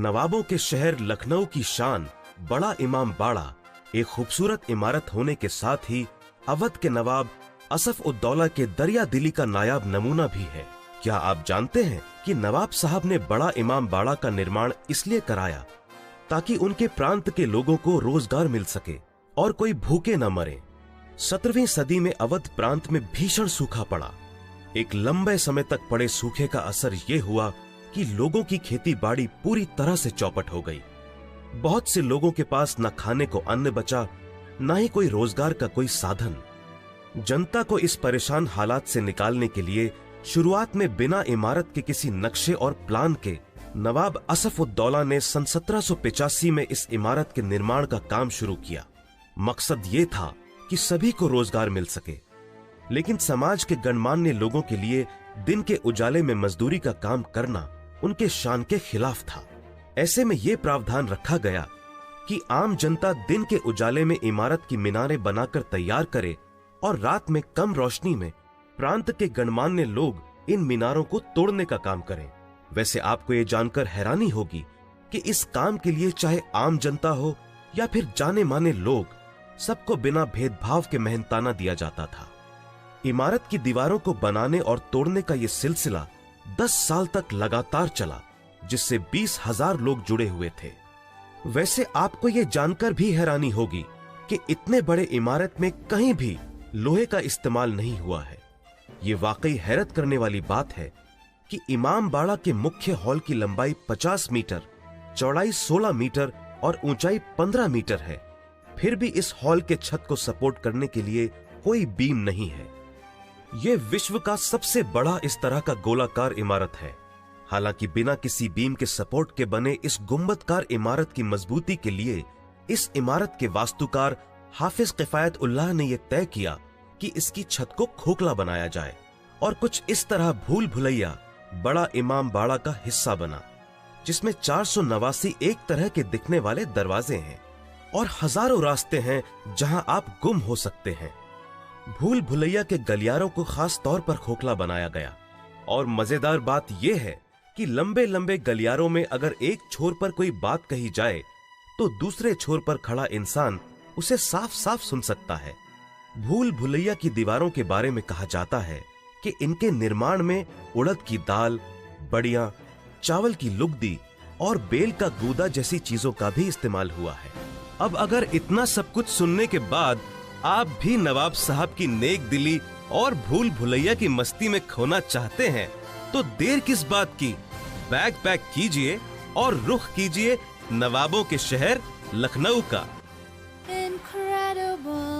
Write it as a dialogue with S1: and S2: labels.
S1: नवाबों के शहर लखनऊ की शान बड़ा इमाम बाड़ा एक खूबसूरत इमारत होने के साथ ही अवध के नवाब असफ उद्दौला के दरिया दिली का नायाब नमूना भी है। क्या आप जानते हैं कि नवाब साहब ने बड़ा इमाम बाड़ा का निर्माण इसलिए कराया ताकि उनके प्रांत के लोगों को रोजगार मिल सके और कोई भूखे न मरे। 17वीं सदी में अवध प्रांत में भीषण सूखा पड़ा। एक लंबे समय तक पड़े सूखे का असर ये हुआ कि लोगों की खेती बाड़ी पूरी तरह से चौपट हो गई। बहुत से लोगों के पास न खाने को अन्न बचा, न ही कोई रोजगार का कोई साधन। जनता को इस परेशान हालात से निकालने के लिए शुरुआत में बिना इमारत के किसी नक्शे और प्लान के नवाब असफ उद्दौला ने सन 1785 में इस इमारत के निर्माण का काम शुरू किया। मकसद ये था कि सभी को रोजगार मिल सके, लेकिन समाज के गणमान्य लोगों के लिए दिन के उजाले में मजदूरी का काम करना उनके शान के खिलाफ था। ऐसे में यह प्रावधान रखा गया कि आम जनता दिन के उजाले में इमारत की मीनारें बनाकर तैयार करे और रात में कम रोशनी में प्रांत के गणमान्य लोग इन मीनारों को तोड़ने का काम करें। वैसे आपको ये जानकर हैरानी होगी कि इस काम के लिए चाहे आम जनता हो या फिर जाने माने लोग, सबको बिना भेदभाव के मेहनताना दिया जाता था। इमारत की दीवारों को बनाने और तोड़ने का यह सिलसिला 10 साल तक लगातार चला, जिससे 20,000 लोग जुड़े हुए थे। वैसे आपको यह जानकर भी हैरानी होगी कि इतने बड़े इमारत में कहीं भी लोहे का इस्तेमाल नहीं हुआ है। ये वाकई हैरत करने वाली बात है कि इमाम बाड़ा के मुख्य हॉल की लंबाई 50 मीटर, चौड़ाई 16 मीटर और ऊंचाई 15 मीटर है। फिर भी इस हॉल के छत को सपोर्ट करने के लिए कोई बीम नहीं है। यह विश्व का सबसे बड़ा इस तरह का गोलाकार इमारत है। हालांकि बिना किसी बीम के सपोर्ट के बने इस गुंबदकार इमारत की मजबूती के लिए इस इमारत के वास्तुकार हाफिज किफायत उल्लाह ने यह तय किया कि इसकी छत को खोखला बनाया जाए और कुछ इस तरह भूल भुलैया बड़ा इमाम बाड़ा का हिस्सा बना, जिसमें 489 एक तरह के दिखने वाले दरवाजे हैं और हजारों रास्ते हैं जहां आप गुम हो सकते हैं। भूल भुलैया के गलियारों को खास तौर पर खोखला बनाया गया और मजेदार बात यह है कि लंबे लंबे गलियारों में अगर एक छोर पर कोई बात कही जाए तो दूसरे छोर पर खड़ा इंसान उसे साफ साफ सुन सकता है। भूल भुलैया की दीवारों के बारे में कहा जाता है कि इनके निर्माण में उड़द की दाल, बड़ियां, चावल की लुगदी और बेल का गूदा जैसी चीजों का भी इस्तेमाल हुआ है। अब अगर इतना सब कुछ सुनने के बाद आप भी नवाब साहब की नेक दिली और भूल भुलैया की मस्ती में खोना चाहते हैं तो देर किस बात की, बैग पैक कीजिए और रुख कीजिए नवाबों के शहर लखनऊ का।
S2: Incredible.